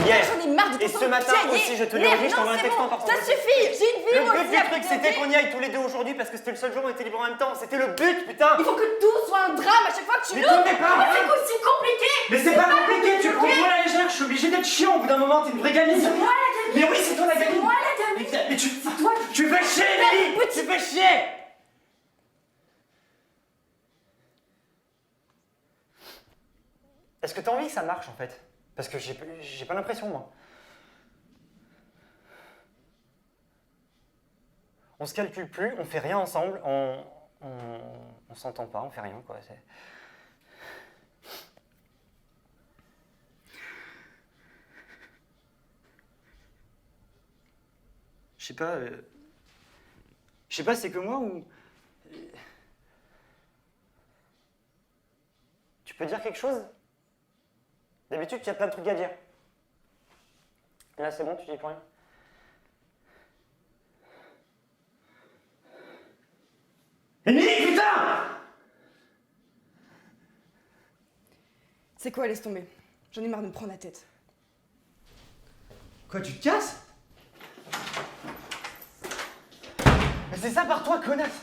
hier. J'en ai marre de Et ce matin aussi, je te l'ai redit, je t'envoie un texto par Ça suffit, j'ai une vie, moi Le but aussi, du à truc, côté. c'était qu'on y aille tous les deux aujourd'hui parce que c'était le seul jour où on était libres en même temps. C'était le but, putain. Il faut que tout soit un drame à chaque fois que tu Mais l'ouvres. t'en es pas. Mais c'est aussi compliqué. Mais c'est pas compliqué, tu prends toi la légère, je suis obligé d'être chiant au bout d'un moment, t'es une vraie gamine. C'est moi la gamine. Mais oui, c'est toi la gamine. C'est moi la gamine. Mais tu C'est toi. fais chier, Émilie. Tu fais chier. Est-ce que t'as envie que ça marche en fait? Parce que j'ai pas l'impression, moi. On se calcule plus, on fait rien ensemble, on s'entend pas, on fait rien, quoi. Je sais pas, c'est que moi ou... Tu peux dire quelque chose? D'habitude, tu as plein de trucs à dire. Là, c'est bon, tu dis plus rien. Émilie, putain! C'est quoi, laisse tomber. J'en ai marre de me prendre la tête. Quoi, tu te casses? Mais c'est ça par toi, connasse!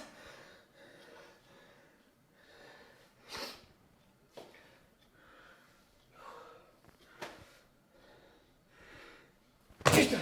Putain!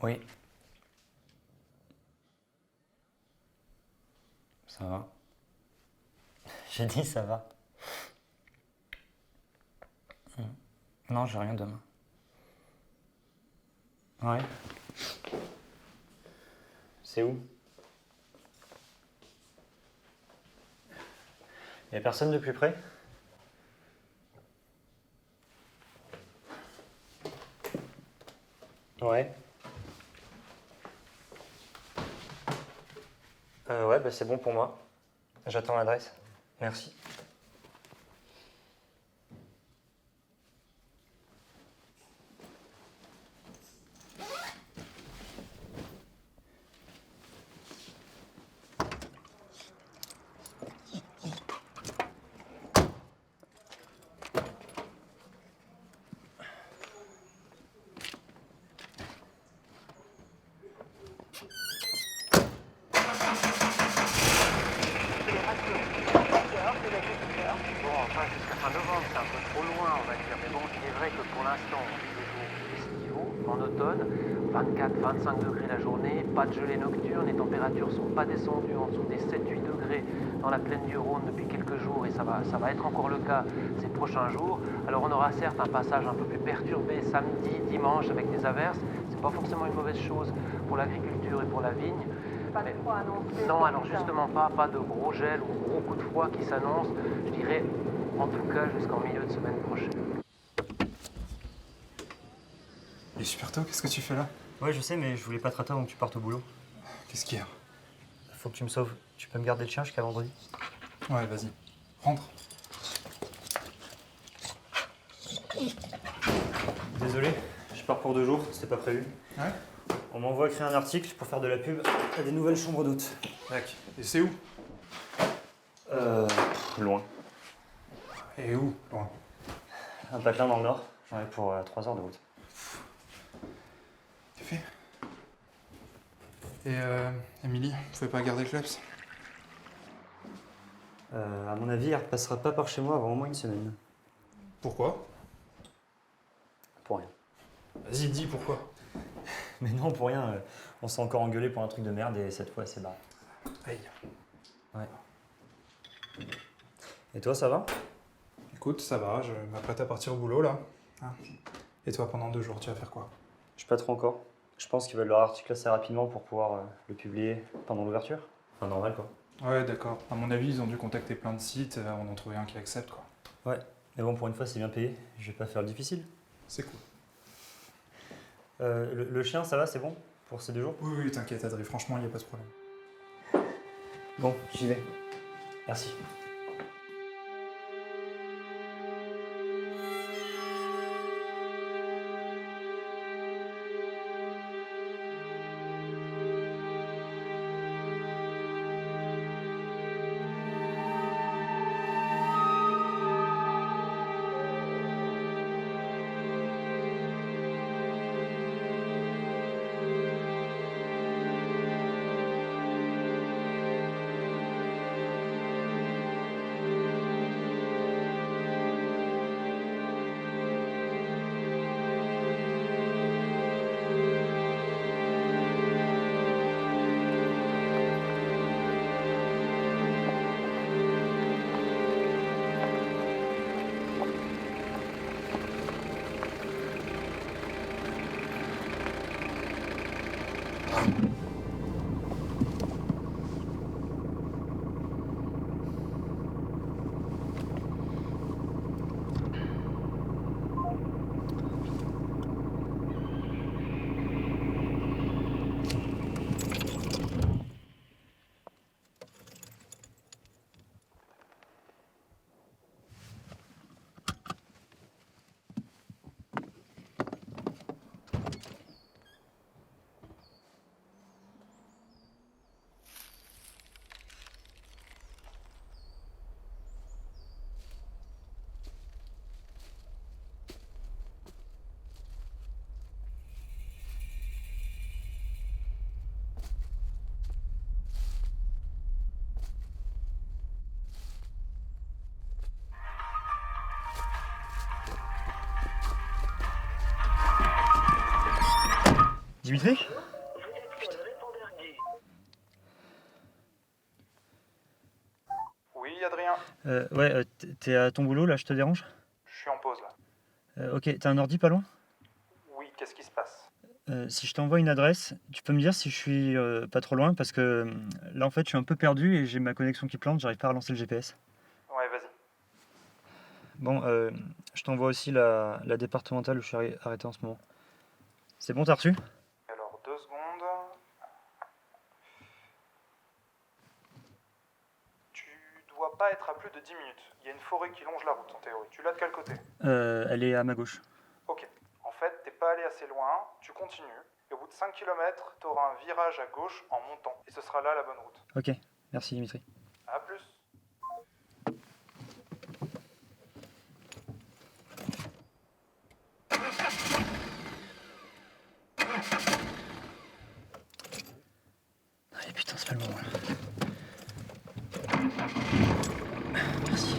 Oui. Ça va. J'ai dit ça va. Non, j'ai rien demain. Ouais. C'est où? Y'a personne de plus près? Ouais. Ouais, bah c'est bon pour moi. J'attends l'adresse. Merci. Bon, enfin, jusqu'à fin novembre, c'est un peu trop loin, on va dire. Mais bon, il est vrai que pour l'instant, on vit des jours estivaux, en automne, 24-25 degrés la journée, pas de gelée nocturne, les températures sont pas descendues en dessous des 7-8 degrés dans la plaine du Rhône depuis quelques jours, et ça va être encore le cas ces prochains jours. Alors on aura certes un passage un peu plus perturbé samedi, dimanche avec des averses. C'est pas forcément une mauvaise chose pour l'agriculture et pour la vigne. Pas de froid annoncé. Non, alors justement pas de gros gel ou gros coups de froid qui s'annoncent, je dirais en tout cas jusqu'en milieu de semaine prochaine. Il est super tôt, qu'est-ce que tu fais là? Ouais, je sais, mais je voulais pas te rater avant que tu partes au boulot. Qu'est-ce qu'il y a? Faut que tu me sauves. Tu peux me garder le chien jusqu'à vendredi? Ouais, vas-y. Rentre. Désolé, je pars pour 2 jours, c'était pas prévu. Ouais? On m'envoie écrire un article pour faire de la pub à des nouvelles chambres d'hôtes. D'accord. Et c'est où? Loin. Et où? Loin. Un patelin dans le nord, j'en ai pour 3 heures de route. T'es fait? Et Émilie, vous pouvez pas garder le kleps? À mon avis, elle repassera pas par chez moi avant au moins une semaine. Pourquoi? Pour rien. Vas-y, dis pourquoi. Mais non, pour rien. On s'est encore engueulé pour un truc de merde et cette fois, c'est barré. Aïe. Ouais. Et toi, ça va? Écoute, ça va, je m'apprête à partir au boulot là. Hein. Et toi, pendant 2 jours, tu vas faire quoi? Je sais pas trop encore. Je pense qu'ils veulent leur article assez rapidement pour pouvoir le publier pendant l'ouverture. Enfin, normal, quoi. Ouais, d'accord. À mon avis, ils ont dû contacter plein de sites, on en trouver un qui accepte, quoi. Ouais. Mais bon, pour une fois, c'est bien payé. Je vais pas faire le difficile. C'est cool. Le chien, ça va, c'est bon? Pour ces 2 jours? Oui, oui, t'inquiète, Adrien, franchement, il n'y a pas de problème. Bon, j'y vais. Merci. Dimitri? Oui, Adrien? Ouais, t'es à ton boulot, là, je te dérange? Je suis en pause là. Ok, t'as un ordi pas loin? Oui, qu'est-ce qui se passe? Si je t'envoie une adresse, tu peux me dire si je suis pas trop loin parce que là en fait je suis un peu perdu et j'ai ma connexion qui plante, j'arrive pas à relancer le GPS. Ouais, vas-y. Bon, je t'envoie aussi la départementale où je suis arrêté en ce moment. C'est bon, t'as reçu? Alors, 2 secondes. Tu dois pas être à plus de 10 minutes. Il y a une forêt qui longe la route en théorie. Tu l'as de quel côté? Elle est à ma gauche. Ok. En fait, t'es pas allé assez loin, tu continues, et au bout de 5 km, t'auras un virage à gauche en montant. Et ce sera là la bonne route. Ok, merci Dimitri. A plus. Allez putain, c'est pas le moment là. Merci.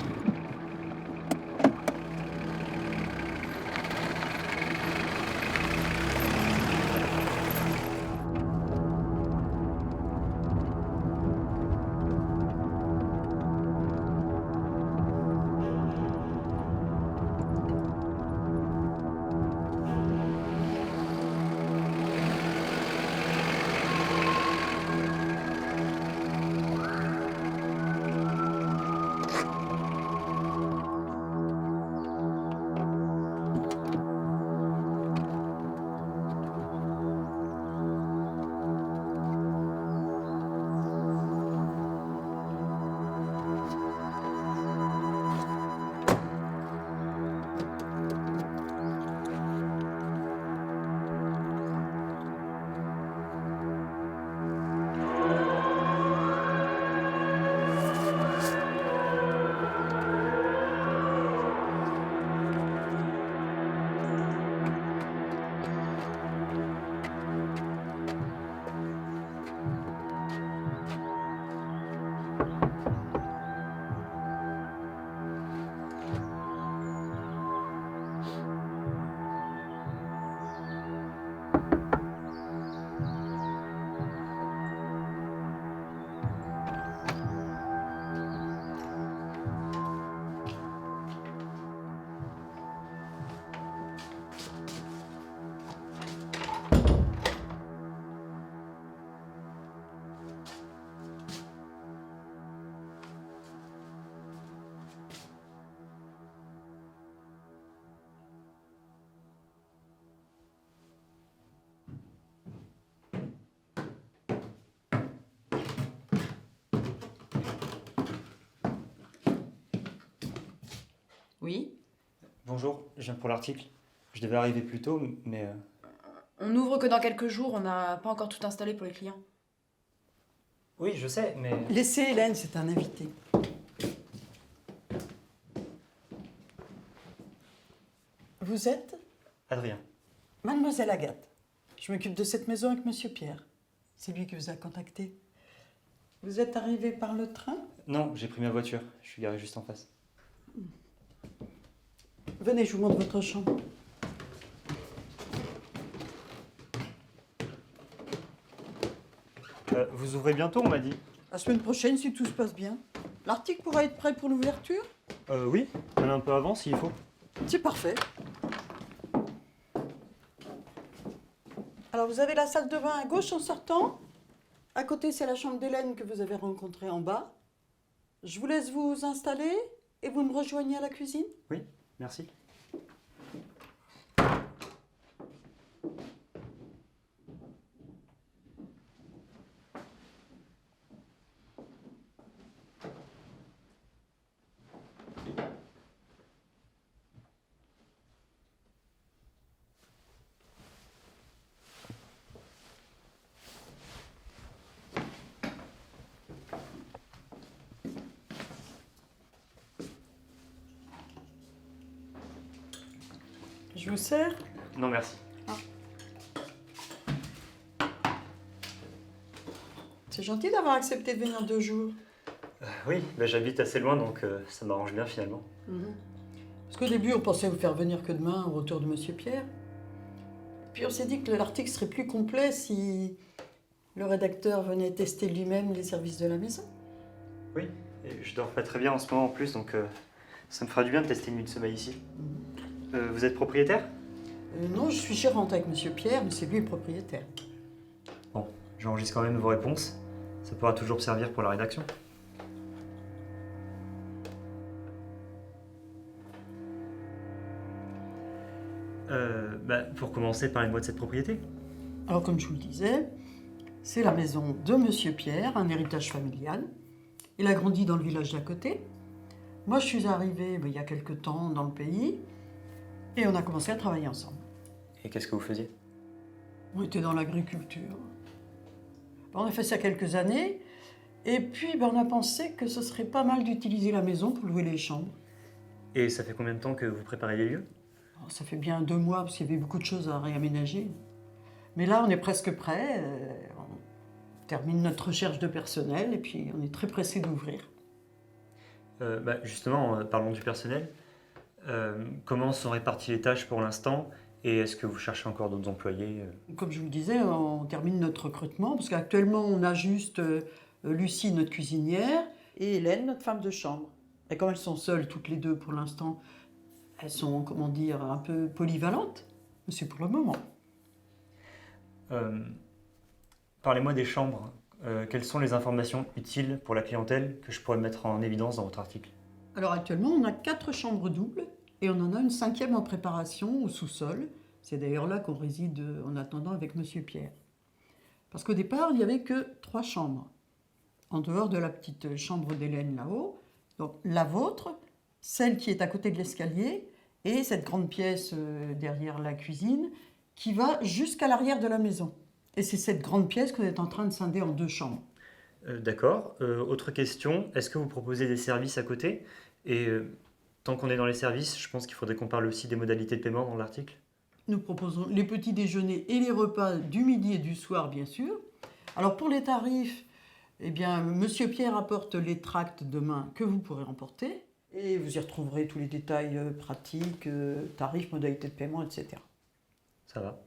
Oui. Bonjour, je viens pour l'article. Je devais arriver plus tôt, mais... On n'ouvre que dans quelques jours, on n'a pas encore tout installé pour les clients. Oui, je sais, mais... Laissez Hélène, c'est un invité. Vous êtes Adrien. Mademoiselle Agathe. Je m'occupe de cette maison avec Monsieur Pierre. C'est lui qui vous a contacté. Vous êtes arrivé par le train? Non, j'ai pris ma voiture. Je suis garé juste en face. Venez, je vous montre votre chambre. Vous ouvrez bientôt, on m'a dit. La semaine prochaine, si tout se passe bien. L'article pourra être prêt pour l'ouverture? Oui, même un peu avant s'il faut. C'est parfait. Alors, vous avez la salle de bain à gauche en sortant. À côté, c'est la chambre d'Hélène que vous avez rencontrée en bas. Je vous laisse vous installer et vous me rejoignez à la cuisine. Oui, merci. Je vous sers? Non, merci. C'est gentil d'avoir accepté de venir 2 jours. Oui, j'habite assez loin, donc ça m'arrange bien finalement. Parce qu'au début, on pensait vous faire venir que demain au retour de Monsieur Pierre. Puis on s'est dit que l'article serait plus complet si le rédacteur venait tester lui-même les services de la maison. Oui, et je dors pas très bien en ce moment en plus, donc ça me fera du bien de tester une nuit de sommeil ici. Vous êtes propriétaire? Non, je suis gérante avec Monsieur Pierre, mais c'est lui le propriétaire. Bon, j'enregistre quand même vos réponses. Ça pourra toujours me servir pour la rédaction. Pour commencer, parlez-moi de cette propriété. Alors, comme je vous le disais, c'est la maison de Monsieur Pierre, un héritage familial. Il a grandi dans le village d'à côté. Moi, je suis arrivée il y a quelque temps dans le pays et on a commencé à travailler ensemble. Et qu'est-ce que vous faisiez? On était dans l'agriculture. On a fait ça quelques années et puis on a pensé que ce serait pas mal d'utiliser la maison pour louer les chambres. Et ça fait combien de temps que vous préparez les lieux? Alors, ça fait bien 2 mois parce qu'il y avait beaucoup de choses à réaménager. Mais là, on est presque prêt. On termine notre recherche de personnel et puis on est très pressé d'ouvrir. Justement, parlons du personnel. Comment sont réparties les tâches pour l'instant? Et est-ce que vous cherchez encore d'autres employés? Comme je vous le disais, on termine notre recrutement parce qu'actuellement, on a juste Lucie, notre cuisinière, et Hélène, notre femme de chambre. Et comme elles sont seules toutes les deux pour l'instant, elles sont, comment dire, un peu polyvalentes. Mais c'est pour le moment. Parlez-moi des chambres. Quelles sont les informations utiles pour la clientèle que je pourrais mettre en évidence dans votre article? Alors actuellement, on a 4 chambres doubles et on en a une 5e en préparation au sous-sol. C'est d'ailleurs là qu'on réside en attendant avec Monsieur Pierre. Parce qu'au départ, il n'y avait que 3 chambres. En dehors de la petite chambre d'Hélène là-haut. Donc la vôtre, celle qui est à côté de l'escalier et cette grande pièce derrière la cuisine qui va jusqu'à l'arrière de la maison. Et c'est cette grande pièce qu'on est en train de scinder en 2 chambres. D'accord. Autre question, est-ce que vous proposez des services à côté? Et tant qu'on est dans les services, je pense qu'il faudrait qu'on parle aussi des modalités de paiement dans l'article. Nous proposons les petits déjeuners et les repas du midi et du soir, bien sûr. Alors pour les tarifs, eh bien, Monsieur Pierre apporte les tracts demain que vous pourrez emporter. Et vous y retrouverez tous les détails pratiques, tarifs, modalités de paiement, etc. Ça va.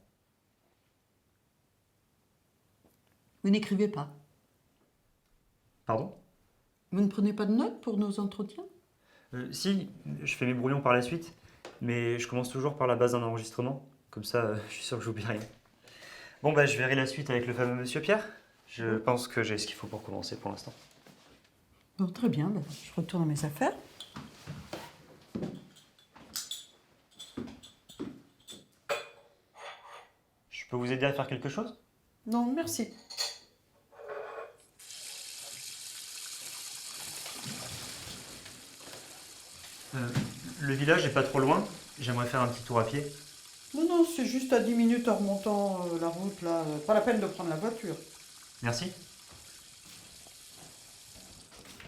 Vous n'écrivez pas? Pardon? Vous ne prenez pas de notes pour nos entretiens? Si, je fais mes brouillons par la suite, mais je commence toujours par la base d'un enregistrement. Comme ça, je suis sûr que j'oublie rien. Bon, je verrai la suite avec le fameux Monsieur Pierre. Je pense que j'ai ce qu'il faut pour commencer pour l'instant. Bon, très bien, je retourne à mes affaires. Je peux vous aider à faire quelque chose? Non, merci. Le village est pas trop loin. J'aimerais faire un petit tour à pied. Non, non, c'est juste à 10 minutes en remontant la route, là. Pas la peine de prendre la voiture. Merci.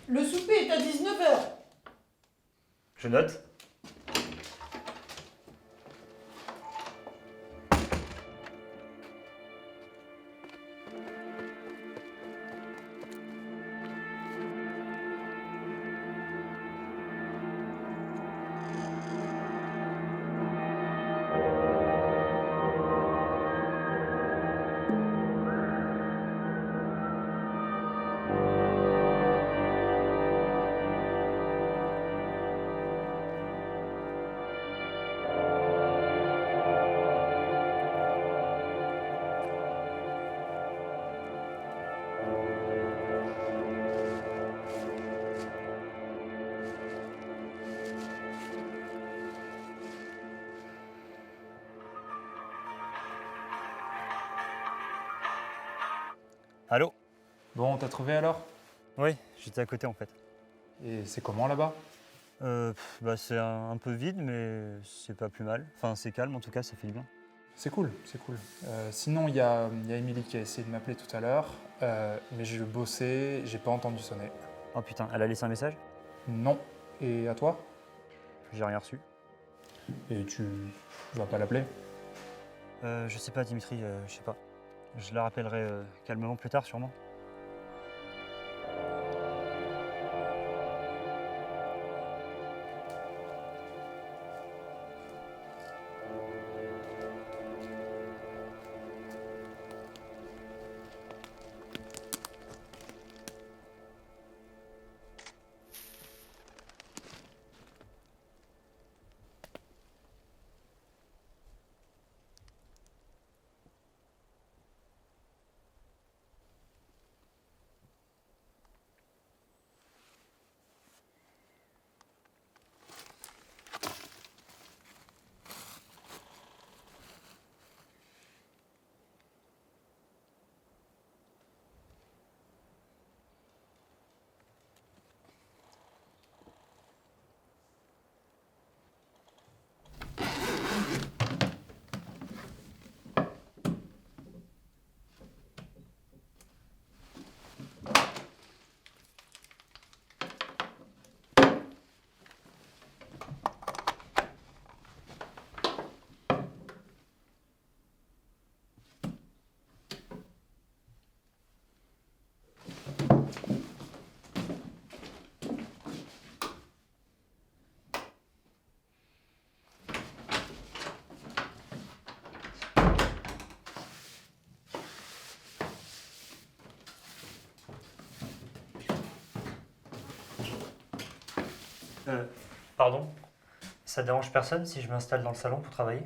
Le souper est à 19h. Je note. Allô? Bon, t'as trouvé alors? Oui, j'étais à côté en fait. Et c'est comment là-bas? C'est un peu vide, mais c'est pas plus mal. Enfin, c'est calme en tout cas, ça fait du bien. C'est cool, c'est cool. Sinon, il y a Émilie qui a essayé de m'appeler tout à l'heure, mais j'ai bossé, j'ai pas entendu sonner. Oh putain, elle a laissé un message? Non. Et à toi? J'ai rien reçu. Et tu vas pas l'appeler? Je sais pas, Dimitri, je sais pas. Je la rappellerai calmement plus tard, sûrement. Pardon? Ça dérange personne si je m'installe dans le salon pour travailler?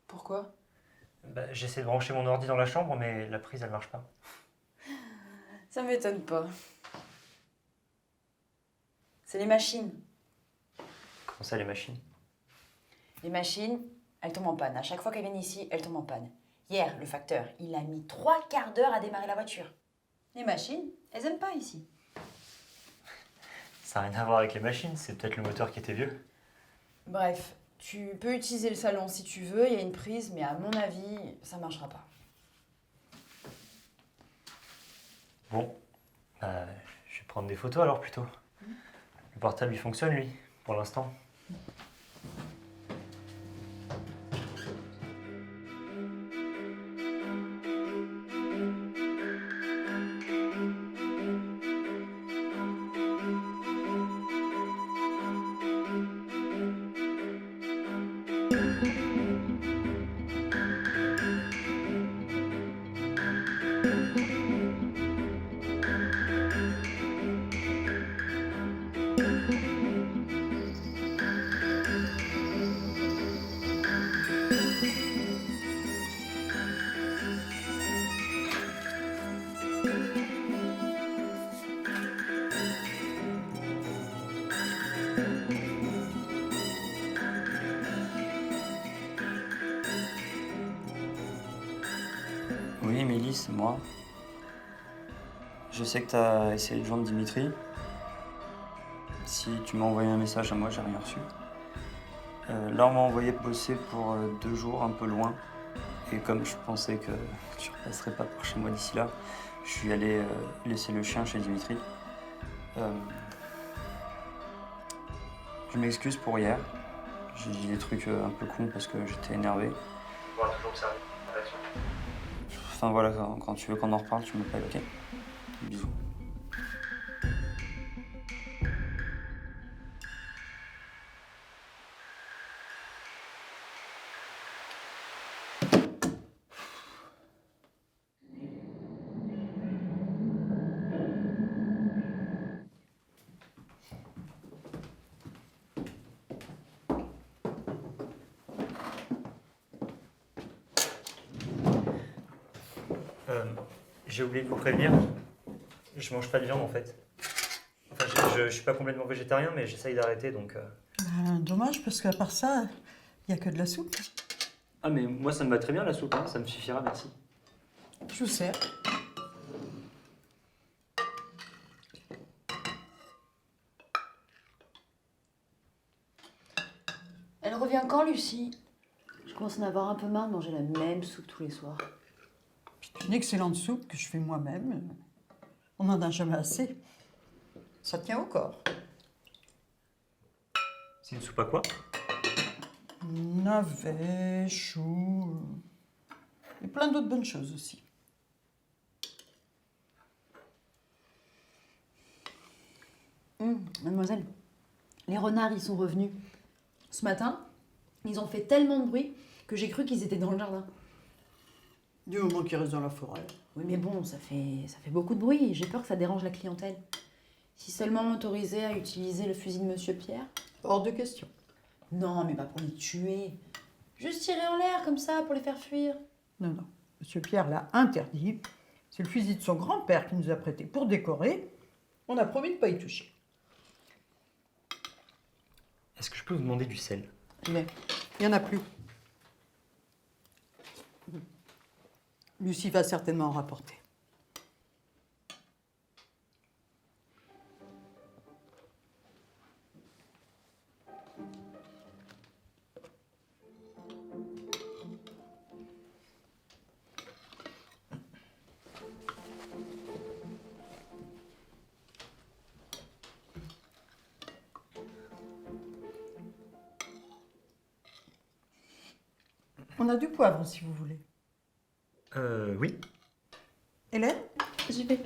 Pourquoi? J'essaie de brancher mon ordi dans la chambre, mais la prise, elle marche pas. Ça m'étonne pas. C'est les machines. Comment ça, les machines? Les machines, elles tombent en panne. À chaque fois qu'elles viennent ici, elles tombent en panne. Hier, le facteur, il a mis 3/4 d'heure à démarrer la voiture. Les machines, elles aiment pas ici. Ça n'a rien à voir avec les machines, c'est peut-être le moteur qui était vieux. Bref, tu peux utiliser le salon si tu veux, il y a une prise, mais à mon avis, ça marchera pas. Bon, je vais prendre des photos alors plutôt. Le portable il fonctionne lui, pour l'instant. Oui, Émilie, c'est moi. Je sais que tu as essayé de joindre Dimitri. Si tu m'as envoyé un message à moi, j'ai rien reçu. Là, on m'a envoyé bosser pour 2 jours, un peu loin. Et comme je pensais que tu ne repasserais pas par chez moi d'ici là, je suis allé laisser le chien chez Dimitri. Je m'excuse pour hier. J'ai dit des trucs un peu cons parce que j'étais énervé. Enfin voilà, quand tu veux qu'on en reparle, tu m'appelles, ok? Bisous. J'ai oublié de vous prévenir, je mange pas de viande en fait. Enfin, je suis pas complètement végétarien, mais j'essaye d'arrêter donc. Dommage, parce qu'à part ça, il n'y a que de la soupe. Ah, mais moi ça me va très bien la soupe, hein, ça me suffira, merci. Je vous sers. Elle revient quand, Lucie? Je commence à en avoir un peu marre de manger la même soupe tous les soirs. C'est une excellente soupe que je fais moi-même. On n'en a jamais assez. Ça tient au corps. C'est une soupe à quoi? Navets, choux, et plein d'autres bonnes choses aussi. Mademoiselle, les renards, ils sont revenus. Ce matin, ils ont fait tellement de bruit que j'ai cru qu'ils étaient dans le jardin. Du moment qu'ils restent dans la forêt. Oui, mais bon, ça fait beaucoup de bruit. J'ai peur que ça dérange la clientèle. Si seulement on m'autorisait à utiliser le fusil de Monsieur Pierre. Hors de question. Non, mais pas pour les tuer. Juste tirer en l'air comme ça pour les faire fuir. Non, non. Monsieur Pierre l'a interdit. C'est le fusil de son grand-père qui nous a prêté pour décorer. On a promis de ne pas y toucher. Est-ce que je peux vous demander du sel? Mais il n'y en a plus. Lucie va certainement en rapporter. On a du poivre si vous voulez. Oui. Hélène? J'y vais.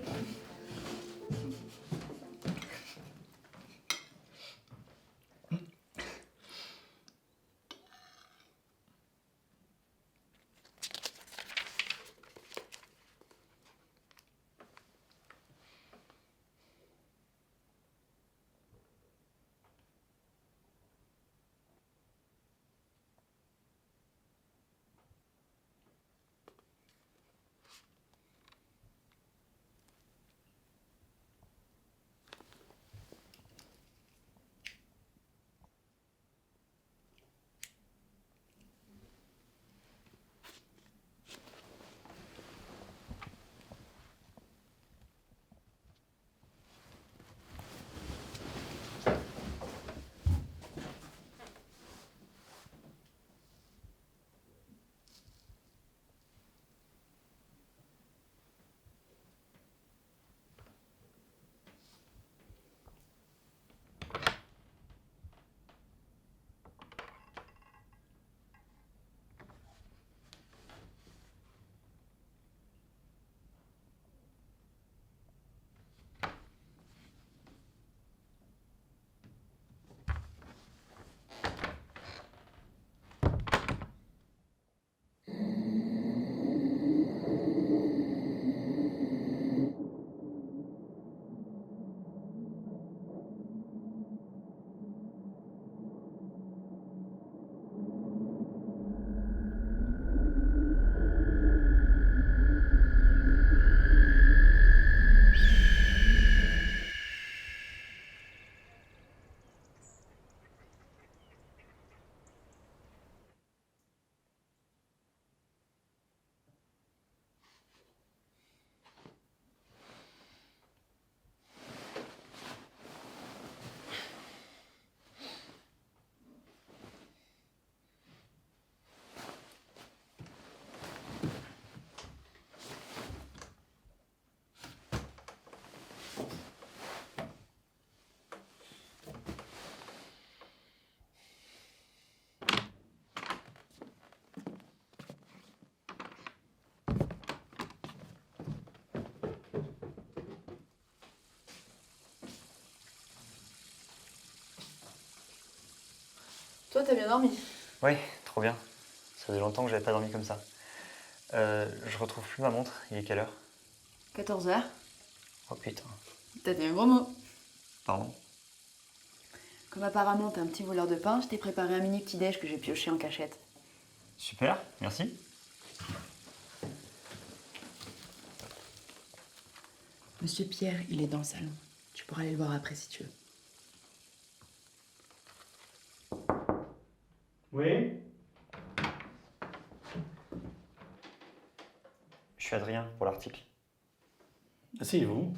Toi, t'as bien dormi. Oui, trop bien. Ça faisait longtemps que j'avais pas dormi comme ça. Je retrouve plus ma montre. Il est quelle heure? 14h. Oh putain. T'as dit un gros mot. Pardon. Comme apparemment t'es un petit voleur de pain, je t'ai préparé un mini petit-déj que j'ai pioché en cachette. Super, merci. Monsieur Pierre, il est dans le salon. Tu pourras aller le voir après si tu veux. Oui. Je suis Adrien pour l'article. Asseyez-vous.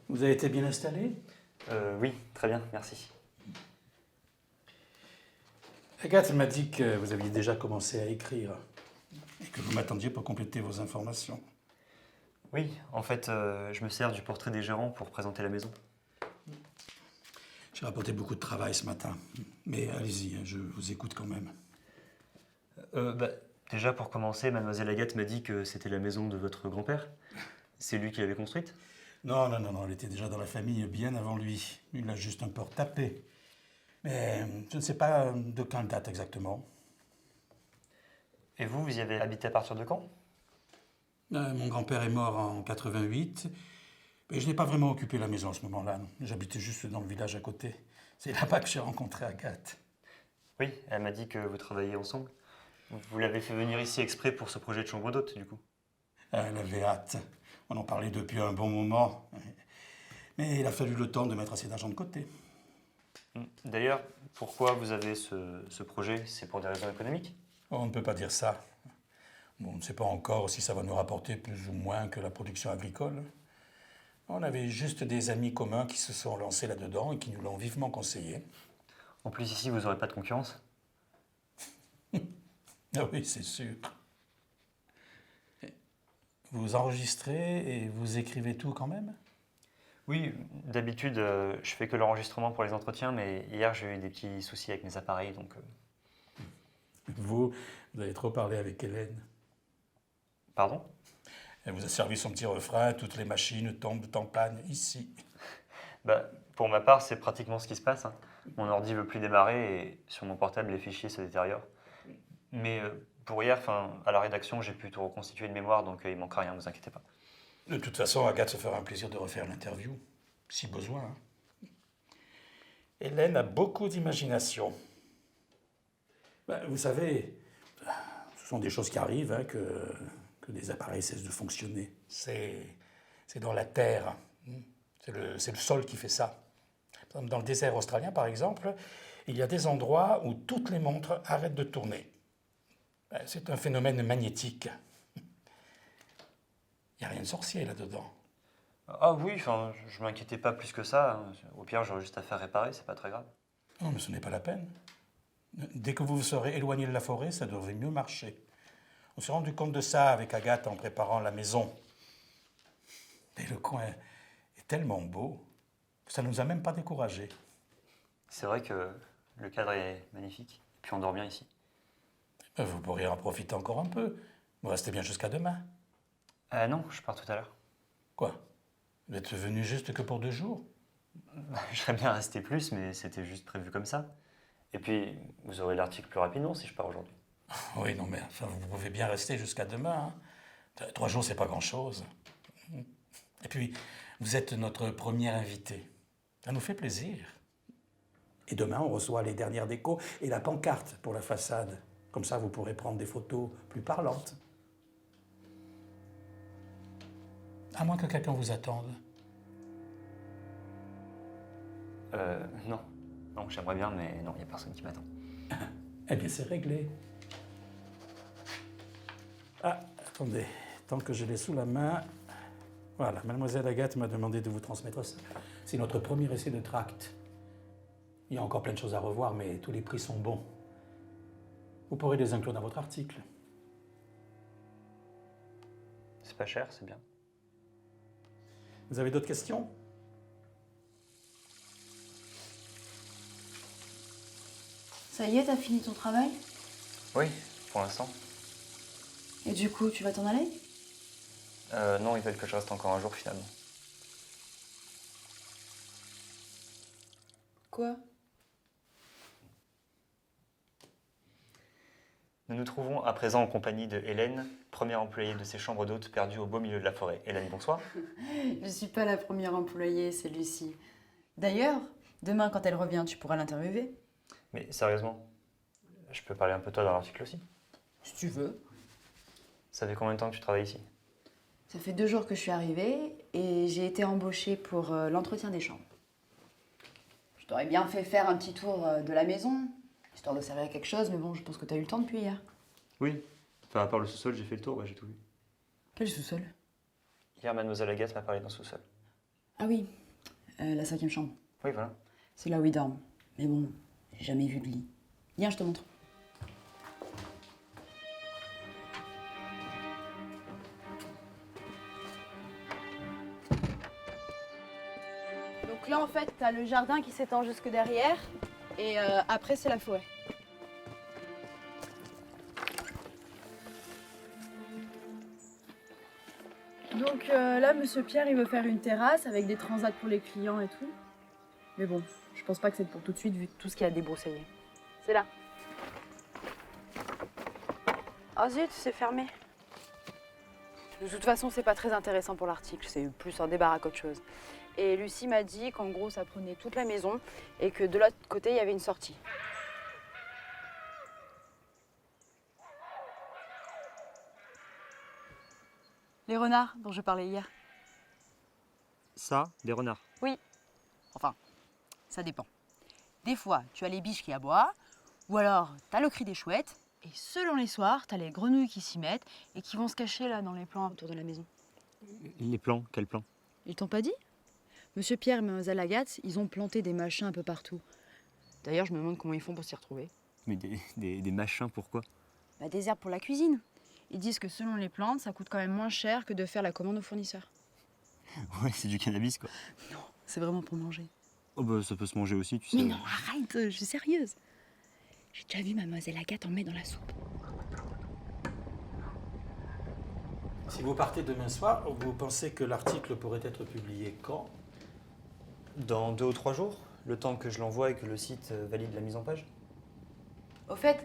Vous avez été bien installé? Oui, très bien, merci. Agathe m'a dit que vous aviez déjà commencé à écrire et que vous m'attendiez pour compléter vos informations. Oui, en fait, je me sers du portrait des gérants pour présenter la maison. J'ai rapporté beaucoup de travail ce matin, mais allez-y, je vous écoute quand même. Déjà, pour commencer, mademoiselle Agathe m'a dit que c'était la maison de votre grand-père. C'est lui qui l'avait construite? Non, elle était déjà dans la famille bien avant lui. Il a juste un peu retapé. Mais je ne sais pas de quand date exactement. Et vous y avez habité à partir de quand? Mon grand-père est mort en 88, mais je n'ai pas vraiment occupé la maison à ce moment-là. J'habitais juste dans le village à côté. C'est là-bas que j'ai rencontré Agathe. Oui, elle m'a dit que vous travailliez ensemble. Vous l'avez fait venir ici exprès pour ce projet de chambre d'hôte, du coup. Elle avait hâte. On en parlait depuis un bon moment. Mais il a fallu le temps de mettre assez d'argent de côté. D'ailleurs, pourquoi vous avez ce projet? C'est pour des raisons économiques? On ne peut pas dire ça. Bon, on ne sait pas encore si ça va nous rapporter plus ou moins que la production agricole. On avait juste des amis communs qui se sont lancés là-dedans et qui nous l'ont vivement conseillé. En plus, ici, vous n'aurez pas de concurrence? Ah oui, c'est sûr. Vous enregistrez et vous écrivez tout quand même? Oui, d'habitude, je fais que l'enregistrement pour les entretiens, mais hier, j'ai eu des petits soucis avec mes appareils, donc... Vous avez trop parlé avec Hélène. Pardon? Elle vous a servi son petit refrain, toutes les machines tombent en panne ici. Pour ma part, c'est pratiquement ce qui se passe, hein. Mon ordi veut plus démarrer et sur mon portable, les fichiers se détériorent. Mais pour hier, à la rédaction, j'ai pu tout reconstituer de mémoire, donc il manquera rien, ne vous inquiétez pas. De toute façon, Agathe se fera un plaisir de refaire l'interview, si besoin. Hein. Hélène a beaucoup d'imagination. Vous savez, ce sont des choses qui arrivent, hein, que des appareils cessent de fonctionner. C'est dans la terre. C'est le sol qui fait ça. Dans le désert australien, par exemple, il y a des endroits où toutes les montres arrêtent de tourner. C'est un phénomène magnétique. Il n'y a rien de sorcier là-dedans. Ah oui, je m'inquiétais pas plus que ça, hein. Au pire, j'aurais juste à faire réparer, c'est pas très grave. Non, mais ce n'est pas la peine. Dès que vous vous serez éloigné de la forêt, ça devrait mieux marcher. On s'est rendu compte de ça avec Agathe en préparant la maison. Et le coin est tellement beau que ça ne nous a même pas découragés. C'est vrai que le cadre est magnifique, et puis on dort bien ici. Vous pourriez en profiter encore un peu. Vous restez bien jusqu'à demain. Non, je pars tout à l'heure. Quoi? Vous êtes venu juste que pour 2 jours? Je serais bien resté plus, mais c'était juste prévu comme ça. Et puis, vous aurez l'article plus rapidement si je pars aujourd'hui. Oui, non, mais enfin, vous pouvez bien rester jusqu'à demain. Hein. 3 jours, c'est pas grand-chose. Et puis, vous êtes notre première invitée. Ça nous fait plaisir. Et demain, on reçoit les dernières décos et la pancarte pour la façade. Comme ça, vous pourrez prendre des photos plus parlantes. À moins que quelqu'un vous attende. Non. Non, j'aimerais bien, mais non, il n'y a personne qui m'attend. Eh bien, c'est réglé. Ah, attendez, tant que je l'ai sous la main... Voilà, mademoiselle Agathe m'a demandé de vous transmettre ça. C'est notre premier essai de tract. Il y a encore plein de choses à revoir, mais tous les prix sont bons. Vous pourrez les inclure dans votre article. C'est pas cher, c'est bien. Vous avez d'autres questions? Ça y est, t'as fini ton travail? Oui, pour l'instant. Et du coup, tu vas t'en aller? Non, ils veulent que je reste encore un jour finalement. Quoi? Nous nous trouvons à présent en compagnie de Hélène, première employée de ces chambres d'hôtes perdues au beau milieu de la forêt. Hélène, bonsoir. Je suis pas la première employée, c'est Lucie. D'ailleurs, demain quand elle revient, tu pourras l'interviewer. Mais sérieusement, je peux parler un peu de toi dans l'article aussi? Si tu veux. Ça fait combien de temps que tu travailles ici? Ça fait 2 jours que je suis arrivée et j'ai été embauchée pour l'entretien des chambres. Je t'aurais bien fait faire un petit tour de la maison, histoire de servir à quelque chose, mais bon, je pense que t'as eu le temps depuis hier. Oui. Enfin, à part le sous-sol, j'ai fait le tour, ouais, j'ai tout vu. Quel sous-sol? Hier, mademoiselle Agathe m'a parlé d'un sous-sol. Ah oui, la 5e chambre. Oui, voilà. C'est là où ils dorment. Mais bon, j'ai jamais vu de lit. Viens, je te montre. Donc là, en fait, t'as le jardin qui s'étend jusque derrière, et après, c'est la forêt. Donc là, Monsieur Pierre, il veut faire une terrasse avec des transats pour les clients et tout. Mais bon, je pense pas que c'est pour tout de suite, vu tout ce qu'il y a à débroussailler. C'est là. Oh zut, c'est fermé. De toute façon, c'est pas très intéressant pour l'article, c'est plus un débarras qu'autre chose. Et Lucie m'a dit qu'en gros, ça prenait toute la maison et que de l'autre côté, il y avait une sortie. Les renards dont je parlais hier. Ça, des renards. Oui. Enfin, ça dépend. Des fois, tu as les biches qui aboient, ou alors t'as le cri des chouettes, et selon les soirs, t'as les grenouilles qui s'y mettent et qui vont se cacher là dans les plants autour de la maison. Les plans, quels plans? Ils t'ont pas dit? Monsieur Pierre et Mademoiselle Agathe, ils ont planté des machins un peu partout. D'ailleurs, je me demande comment ils font pour s'y retrouver. Mais des machins, pourquoi? Bah, des herbes pour la cuisine. Ils disent que selon les plantes, ça coûte quand même moins cher que de faire la commande aux fournisseurs. Ouais, c'est du cannabis, quoi. Non, c'est vraiment pour manger. Oh bah, ça peut se manger aussi, tu sais. Mais non, arrête, je suis sérieuse. J'ai déjà vu Mademoiselle Agathe en mettre dans la soupe. Si vous partez demain soir, vous pensez que l'article pourrait être publié quand? Dans 2 ou 3 jours, le temps que je l'envoie et que le site valide la mise en page. Au fait,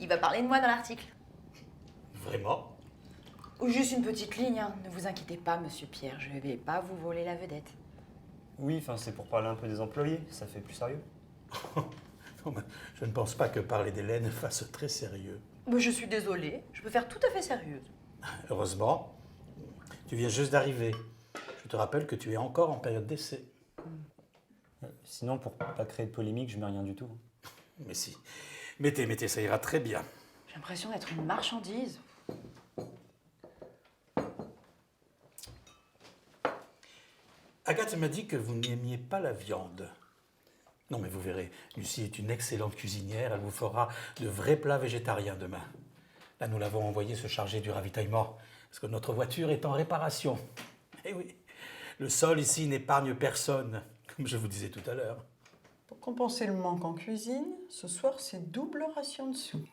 il va parler de moi dans l'article. Vraiment? Ou juste une petite ligne, hein. Ne vous inquiétez pas, Monsieur Pierre, je vais pas vous voler la vedette. Oui, enfin, c'est pour parler un peu des employés, ça fait plus sérieux. Non, mais je ne pense pas que parler d'Hélène fasse très sérieux. Mais je suis désolée, je peux faire tout à fait sérieuse. Heureusement, tu viens juste d'arriver. Je te rappelle que tu es encore en période d'essai. Sinon, pour pas créer de polémique, je mets rien du tout. Mais si. Mettez, ça ira très bien. J'ai l'impression d'être une marchandise. Agathe m'a dit que vous n'aimiez pas la viande. Non, mais vous verrez, Lucie est une excellente cuisinière. Elle vous fera de vrais plats végétariens demain. Là, nous l'avons envoyée se charger du ravitaillement, parce que notre voiture est en réparation. Eh oui, le sol ici n'épargne personne, comme je vous disais tout à l'heure. Pour compenser le manque en cuisine, ce soir, c'est double ration de soupe.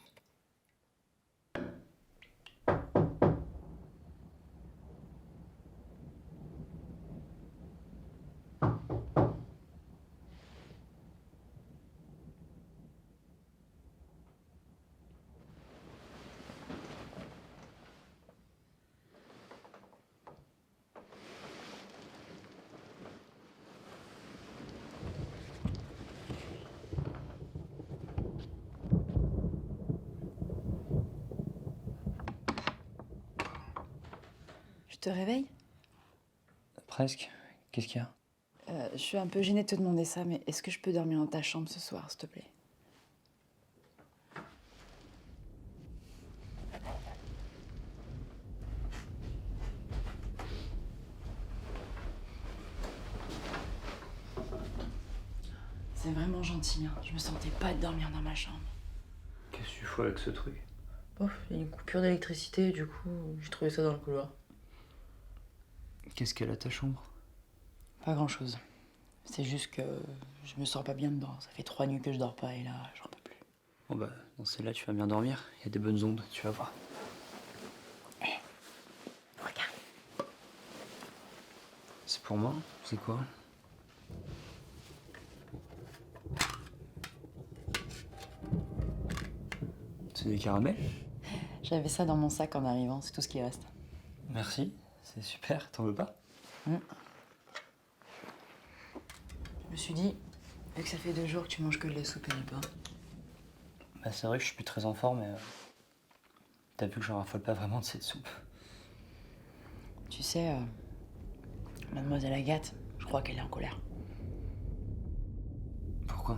Je te réveille? Presque. Qu'est-ce qu'il y a? Je suis un peu gênée de te demander ça, mais est-ce que je peux dormir dans ta chambre ce soir, s'il te plaît? C'est vraiment gentil, hein. Je me sentais pas de dormir dans ma chambre. Qu'est-ce que tu fous avec ce truc? Bof, il y a une coupure d'électricité, du coup, j'ai trouvé ça dans le couloir. Qu'est-ce qu'elle a ta chambre? Pas grand-chose. C'est juste que je me sens pas bien dedans. Ça fait 3 nuits que je dors pas et là, j'en peux plus. Bon bah, dans celle-là, tu vas bien dormir. Il y a des bonnes ondes, tu vas voir. Regarde. C'est pour moi? C'est quoi? C'est des caramels? J'avais ça dans mon sac en arrivant, c'est tout ce qui reste. Merci, c'est super, t'en veux pas? Je me suis dit, vu que ça fait 2 jours que tu manges que de la soupe et du pain. Bah c'est vrai que je suis plus très en forme, mais t'as vu que j'en raffole pas vraiment de cette soupe. Tu sais, mademoiselle Agathe, je crois qu'elle est en colère. Pourquoi?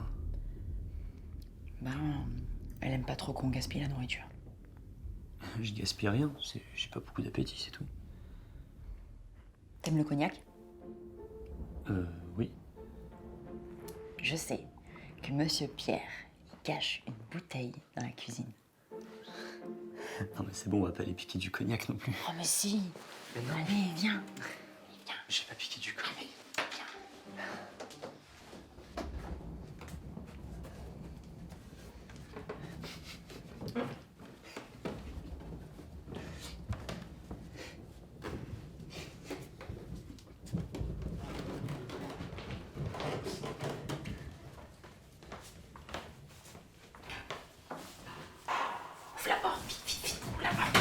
Elle aime pas trop qu'on gaspille la nourriture. Je gaspille rien, j'ai pas beaucoup d'appétit, c'est tout. T'aimes le cognac? Oui. Je sais que Monsieur Pierre il cache une bouteille dans la cuisine. Non mais c'est bon, on va pas aller piquer du cognac non plus. Oh mais si! Mais non, Allez, viens! j'ai pas piqué du cognac. Ouvre la porte, vite, vite, vite, ouvre la porte!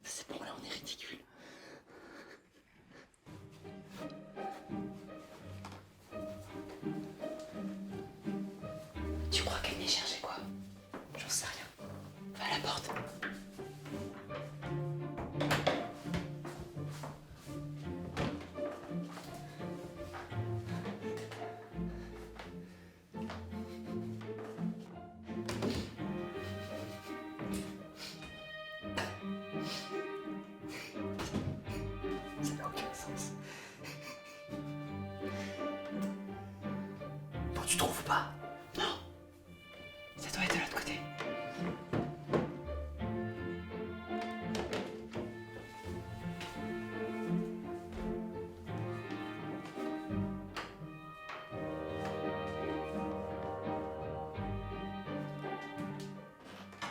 C'est bon, là on est ridicule. Tu crois qu'elle venait chercher quoi? J'en sais rien. Va à la porte. Ça n'a aucun sens. Bon, tu trouves pas? Non! Ça doit être de l'autre côté.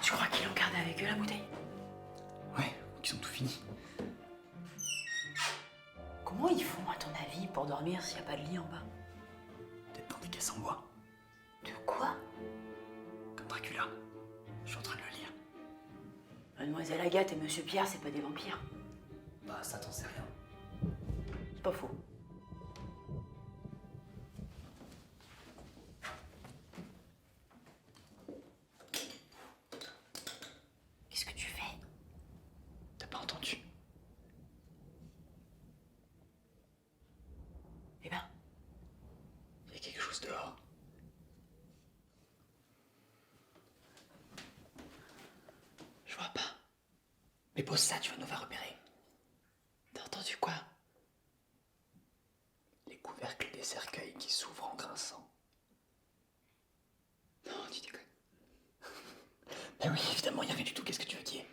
Tu crois qu'ils l'ont gardé avec eux la bouteille? Ouais, qu'ils ont tout fini. Comment ils font à ton avis pour dormir s'il n'y a pas de lit en bas? Peut-être dans des caisses en bois, De quoi? comme Dracula. Je suis en train de le lire. Mademoiselle Agathe et Monsieur Pierre, c'est pas des vampires. Bah ça t'en sais rien. C'est pas faux. Qu'est-ce que tu fais? T'as pas entendu? Eh ben, Il y a quelque chose dehors. je vois pas. Mais pose ça, tu vas nous faire repérer. T'as entendu quoi? Les couvercles des cercueils qui s'ouvrent en grinçant. Non, tu déconnes. Mais oui, évidemment, il n'y a rien du tout. Qu'est-ce que tu veux dire?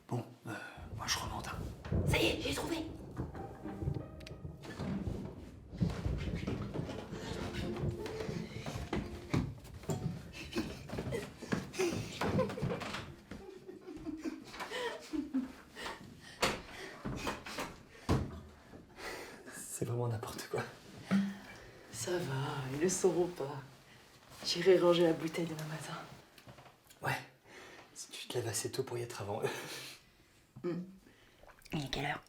Bon, moi je remonte. Hein. Ça y est, j'ai trouvé. C'est vraiment n'importe quoi. Ça va, ils le sauront pas. J'irai ranger la bouteille demain matin. Ouais, si tu te lèves assez tôt pour y être avant eux. Il est quelle heure?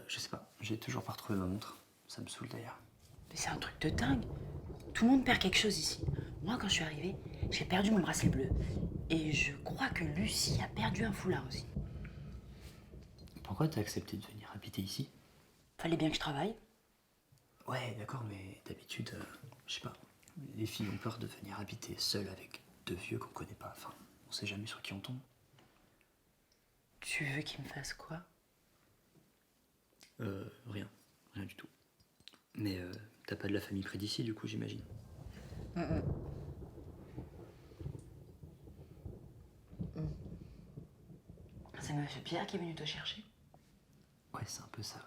Je sais pas, j'ai toujours pas retrouvé ma montre. Ça me saoule d'ailleurs. Mais c'est un truc de dingue. Tout le monde perd quelque chose ici. Moi, quand je suis arrivée, j'ai perdu mon bracelet bleu. Et je crois que Lucie a perdu un foulard aussi. Pourquoi t'as accepté de venir habiter ici? Fallait bien que je travaille. Ouais, d'accord, mais d'habitude, je sais pas. les filles ont peur de venir habiter seules avec deux vieux qu'on connaît pas. Enfin, on sait jamais sur qui on tombe. Tu veux qu'il me fasse quoi? Rien. Rien du tout. Mais t'as pas de la famille près d'ici, du coup, j'imagine. C'est Monsieur Pierre qui est venu te chercher? Ouais, c'est un peu ça, ouais.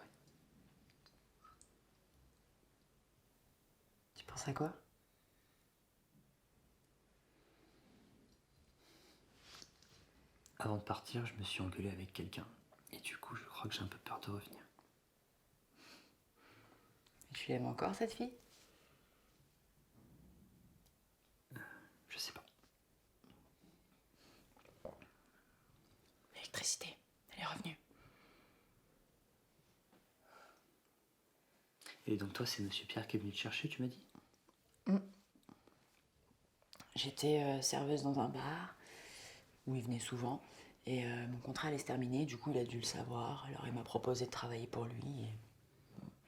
Tu penses à quoi? Avant de partir, je me suis engueulé avec quelqu'un. Et du coup, je crois que j'ai un peu peur de revenir. Tu l'aimes encore, cette fille? Je sais pas. L'électricité, elle est revenue. Et donc toi, c'est Monsieur Pierre qui est venu te chercher, tu m'as dit? J'étais serveuse dans un bar où il venait souvent et mon contrat allait se terminer, du coup il a dû le savoir, alors il m'a proposé de travailler pour lui et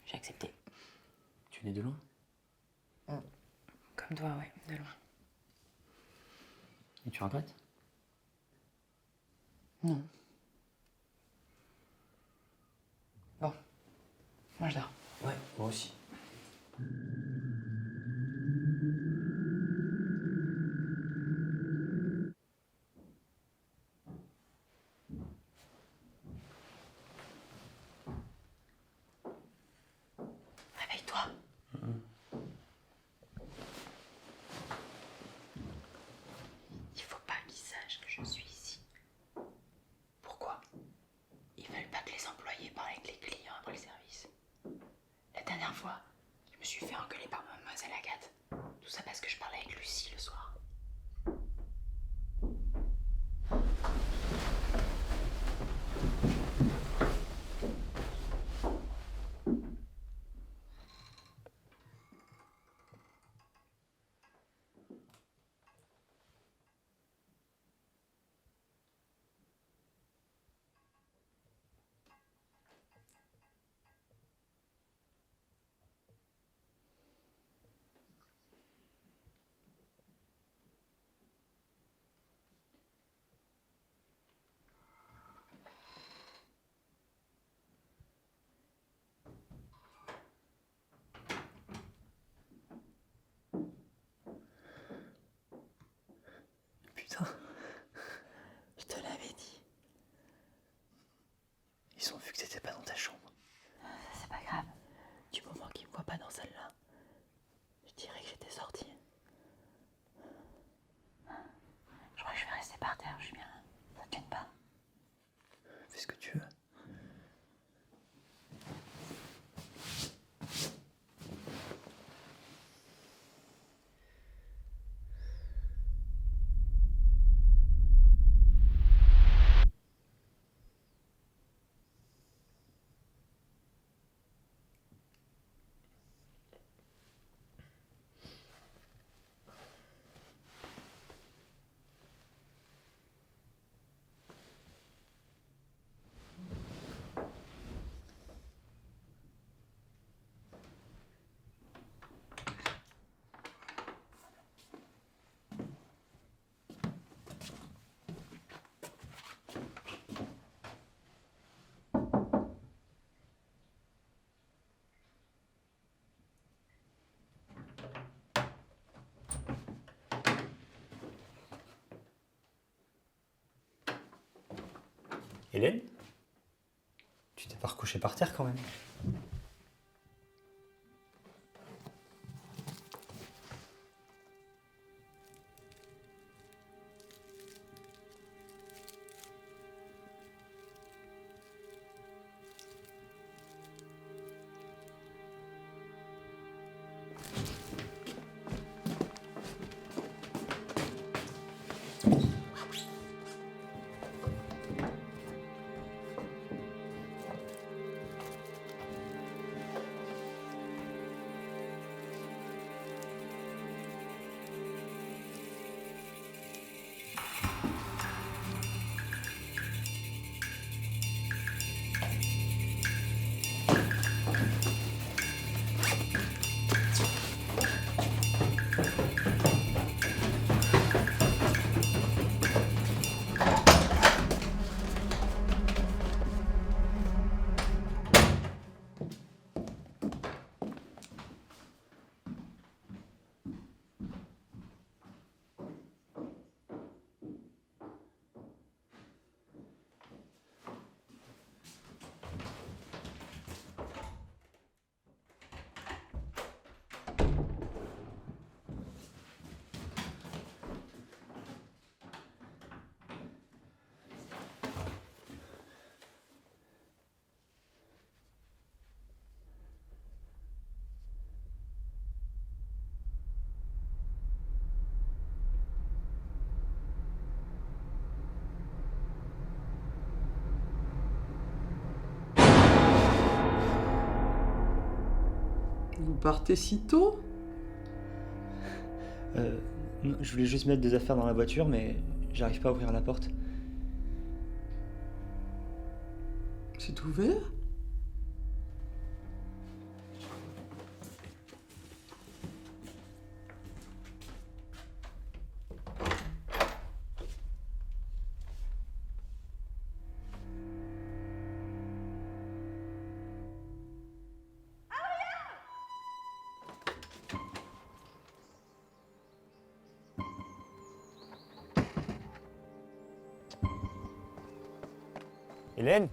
j'ai accepté. Tu venais de loin? Comme toi, ouais, de loin. Et tu regrettes? Non. Bon, moi je dors. Ouais, moi aussi. Réveille-toi. Il faut pas qu'ils sachent que je suis ici. Pourquoi? Ils veulent pas que les employés parlent avec les clients après le service. La dernière fois, je me suis fait engueuler par mademoiselle Agathe. Tout ça parce que je parlais avec Lucie le soir. Putain, Je te l'avais dit. ils ont vu que t'étais pas dans ta chambre. C'est pas grave. Du moment qu'ils me voient pas dans celle-là, je dirais que j'étais sortie. Je crois que je vais rester par terre, je suis bien. Ça te gêne pas? Fais ce que tu veux. Hélène? Tu t'es pas recouché par terre quand même? Vous partez si tôt? Non, je voulais juste mettre des affaires dans la voiture, mais j'arrive pas à ouvrir la porte. C'est ouvert? Hélène?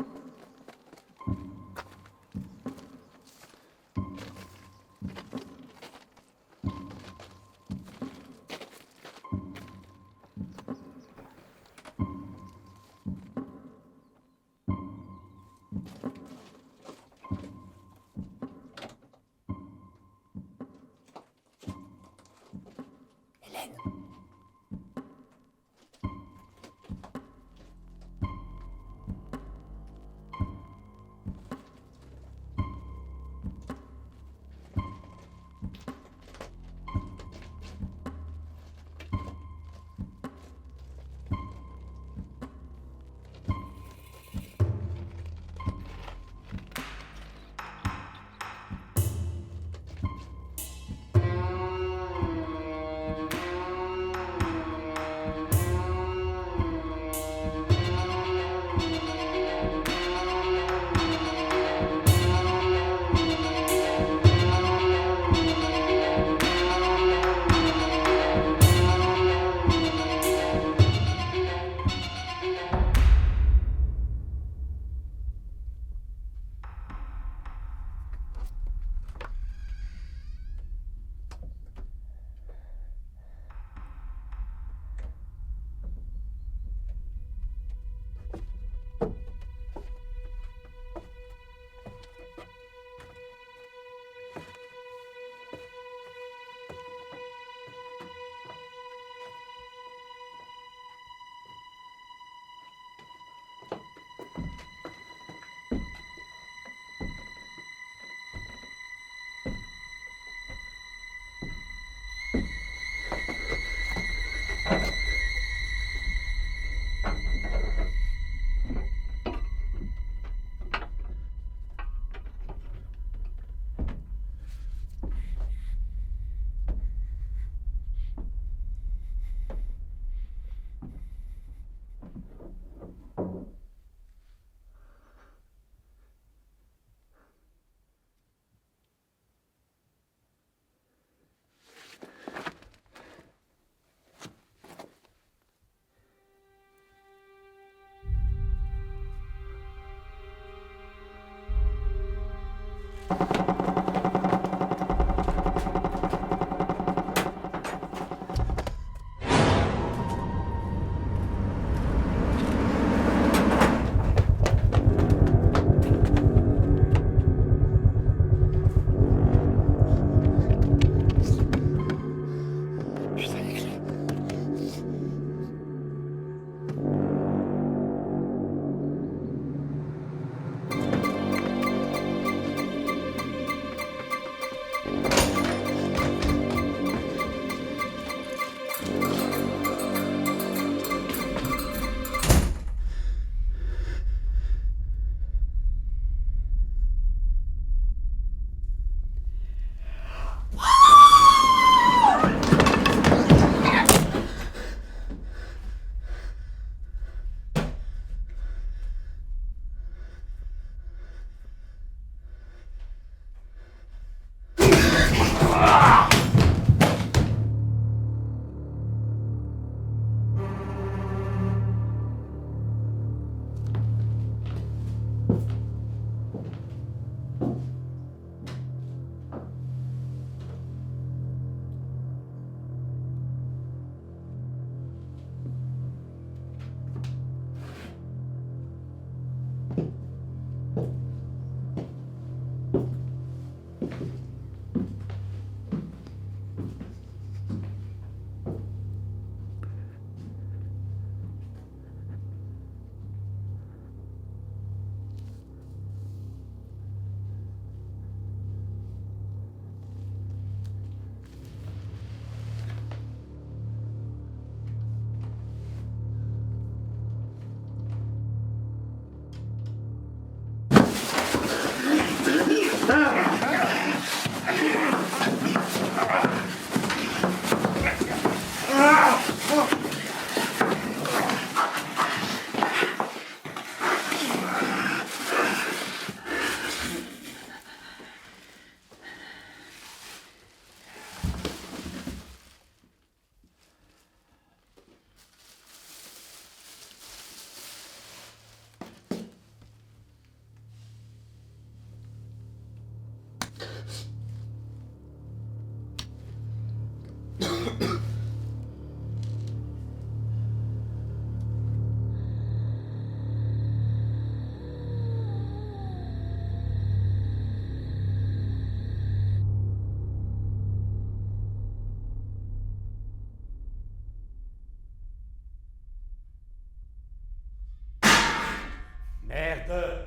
Merde!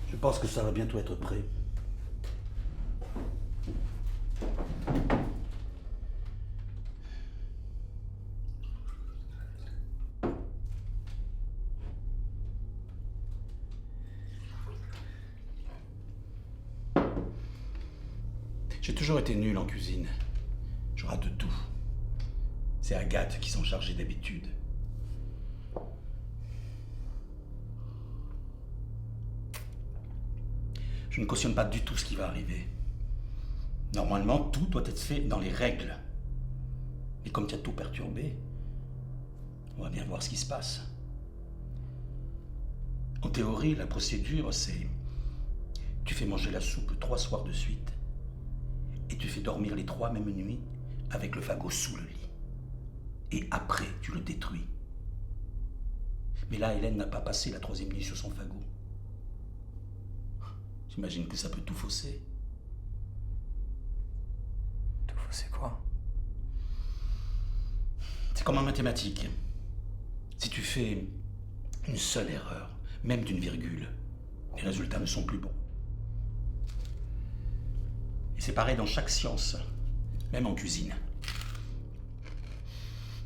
Je pense que ça va bientôt être prêt. J'ai toujours été nul en cuisine. Je rate de tout. C'est Agathe qui s'en chargeait d'habitude. Je ne cautionne pas du tout ce qui va arriver. Normalement, tout doit être fait dans les règles. Et comme tu as tout perturbé, on va bien voir ce qui se passe. En théorie, la procédure, c'est... Tu fais manger la soupe 3 soirs de suite. Et tu fais dormir les 3 mêmes nuits avec le fagot sous le lit. Et après, tu le détruis. Mais là, Hélène n'a pas passé la 3e nuit sur son fagot. J'imagine que ça peut tout fausser. Tout fausser quoi? C'est comme en mathématiques. Si tu fais une seule erreur, même d'une virgule, les résultats ne sont plus bons. Et c'est pareil dans chaque science, même en cuisine.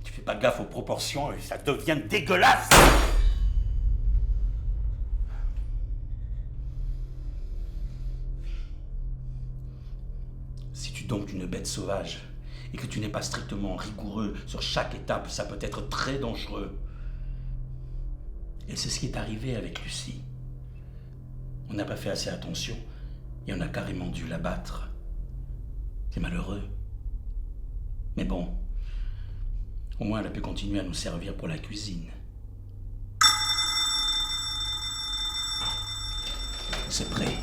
Tu fais pas gaffe aux proportions et ça devient dégueulasse! Si tu domptes une bête sauvage et que tu n'es pas strictement rigoureux sur chaque étape, ça peut être très dangereux. Et c'est ce qui est arrivé avec Lucie. On n'a pas fait assez attention et on a carrément dû l'abattre. C'est malheureux. Mais bon, au moins elle a pu continuer à nous servir pour la cuisine. C'est prêt.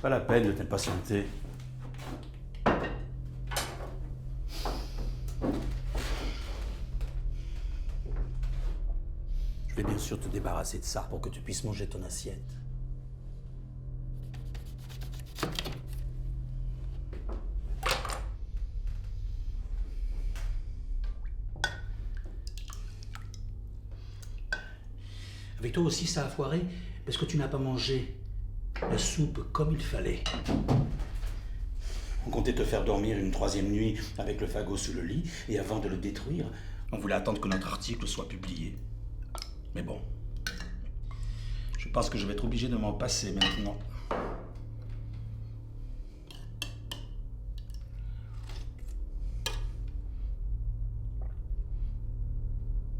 Pas la peine de t'impatienter. Je vais bien sûr te débarrasser de ça pour que tu puisses manger ton assiette. Avec toi aussi, ça a foiré parce que tu n'as pas mangé la soupe comme il fallait. On comptait te faire dormir une 3e nuit avec le fagot sous le lit, et avant de le détruire, on voulait attendre que notre article soit publié. Mais bon, je pense que je vais être obligé de m'en passer maintenant.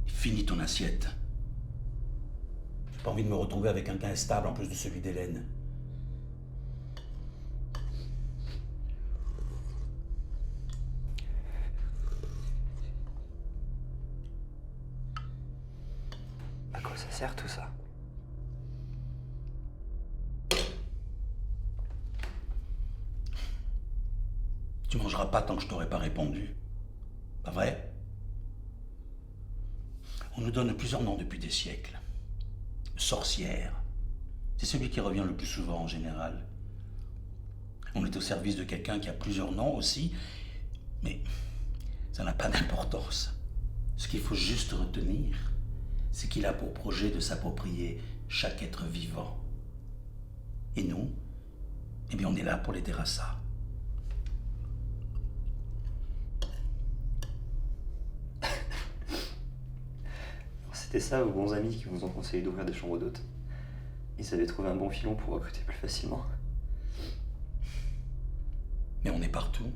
Finis ton assiette. J'ai pas envie de me retrouver avec un teint stable en plus de celui d'Hélène. À quoi ça sert tout ça? Tu mangeras pas tant que je t'aurai pas répondu. Pas vrai? On nous donne plusieurs noms depuis des siècles. Sorcière, c'est celui qui revient le plus souvent en général. On est au service de quelqu'un qui a plusieurs noms aussi, mais ça n'a pas d'importance. Ce qu'il faut juste retenir, c'est qu'il a pour projet de s'approprier chaque être vivant. Et nous, eh bien on est là pour l'aider à ça. C'était ça vos bons amis qui vous ont conseillé d'ouvrir des chambres d'hôtes. Ils avaient trouvé un bon filon pour recruter plus facilement. Mais on est partout.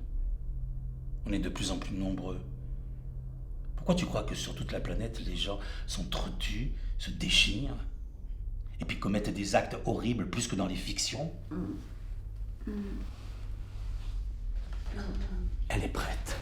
On est de plus en plus nombreux. Pourquoi tu crois que sur toute la planète, les gens sont trop tus, se déchirent, et puis commettent des actes horribles plus que dans les fictions? Elle est prête.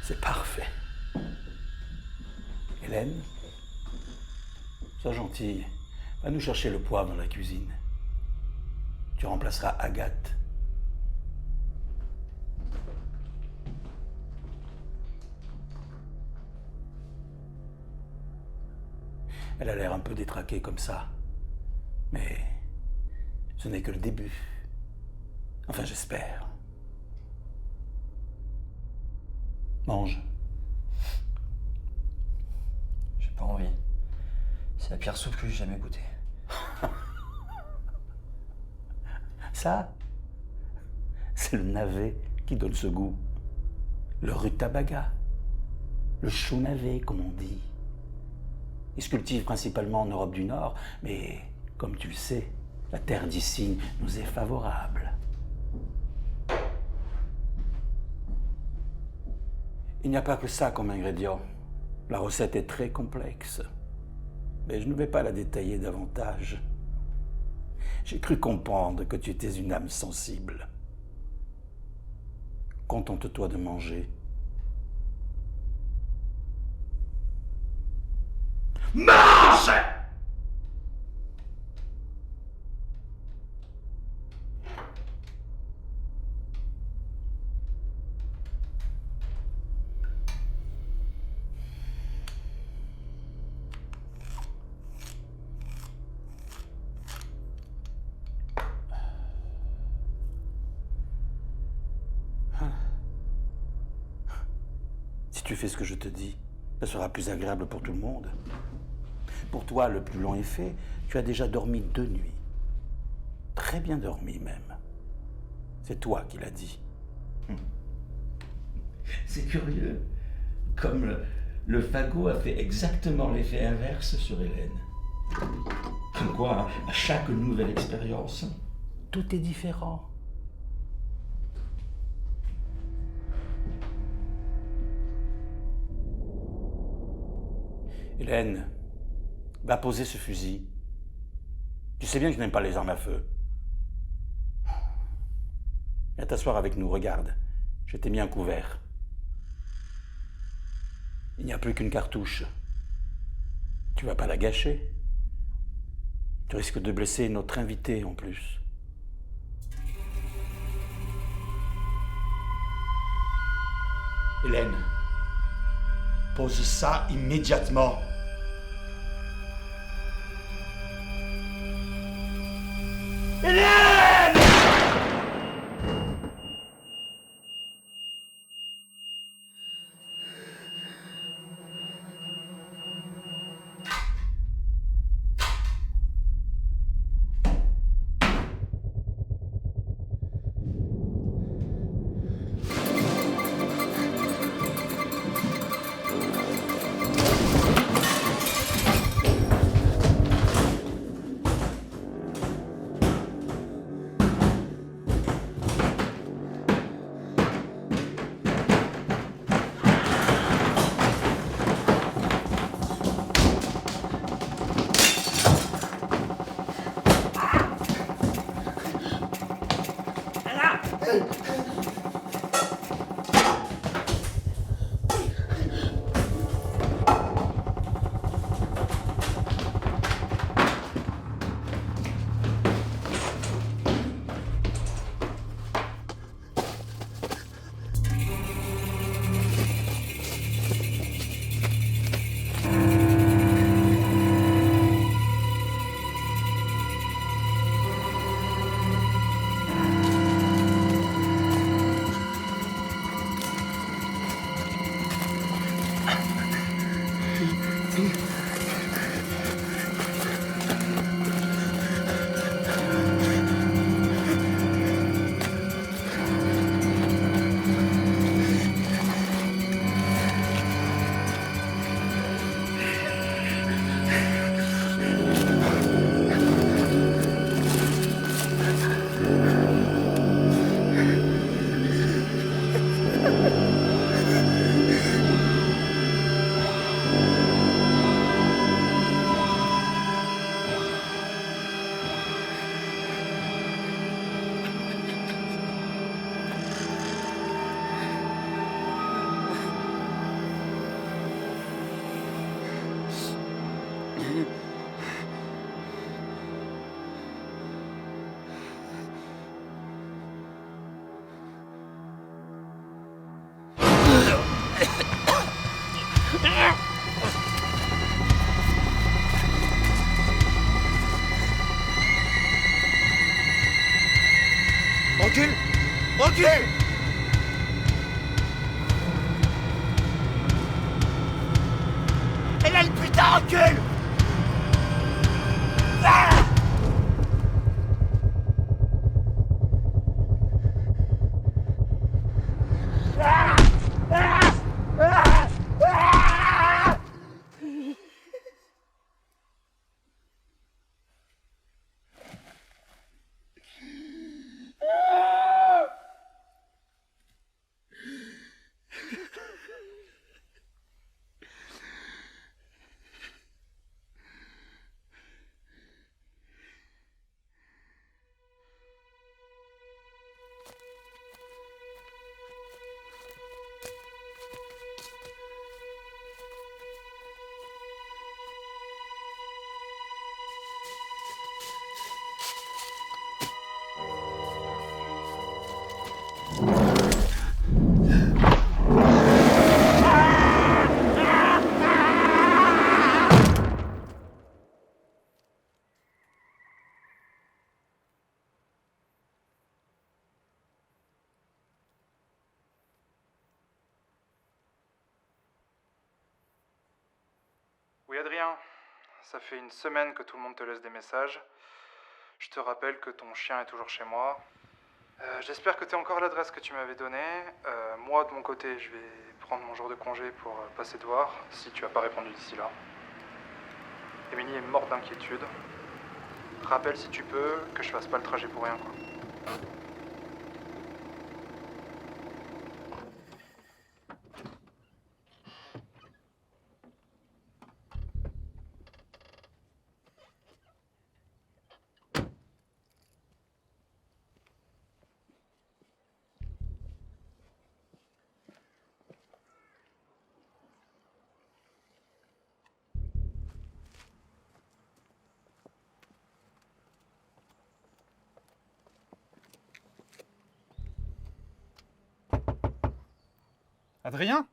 C'est parfait. Hélène, sois gentille. Va nous chercher le poivre dans la cuisine. Tu remplaceras Agathe. Elle a l'air un peu détraquée comme ça. Mais ce n'est que le début. Enfin, j'espère. Mange. J'ai pas envie. C'est la pire soupe que j'ai jamais goûtée. Ça, c'est le navet qui donne ce goût. Le rutabaga. Le chou navet, comme on dit. Il se cultive principalement en Europe du Nord, mais comme tu le sais, la terre d'ici nous est favorable. Il n'y a pas que ça comme ingrédient. La recette est très complexe. Mais je ne vais pas la détailler davantage. J'ai cru comprendre que tu étais une âme sensible. Contente-toi de manger. Mange! Si tu fais ce que je te dis, ça sera plus agréable pour tout le monde. Pour toi, le plus long est fait. Tu as déjà dormi 2 nuits. Très bien dormi même. C'est toi qui l'as dit. C'est curieux. Comme le fagot a fait exactement l'effet inverse sur Hélène. Comme quoi, à chaque nouvelle expérience, Tout est différent. Hélène, va poser ce fusil. Tu sais bien que je n'aime pas les armes à feu. Viens t'asseoir avec nous, regarde. Je t'ai mis un couvert. Il n'y a plus qu'une cartouche. Tu vas pas la gâcher. Tu risques de blesser notre invité en plus. Hélène, pose ça immédiatement. Hélène! Recule! Recule! Hélène, putain, recule! Ah! Ah! Ah! Ah! Ah! Oui, Adrien, ça fait une semaine que tout le monde te laisse des messages. Je te rappelle que ton chien est toujours chez moi. J'espère que tu as encore l'adresse que tu m'avais donnée. Moi, de mon côté, je vais prendre mon jour de congé pour passer te voir, si tu n'as pas répondu d'ici là. Émilie est morte d'inquiétude. Rappelle si tu peux que je fasse pas le trajet pour rien, quoi. Adrien?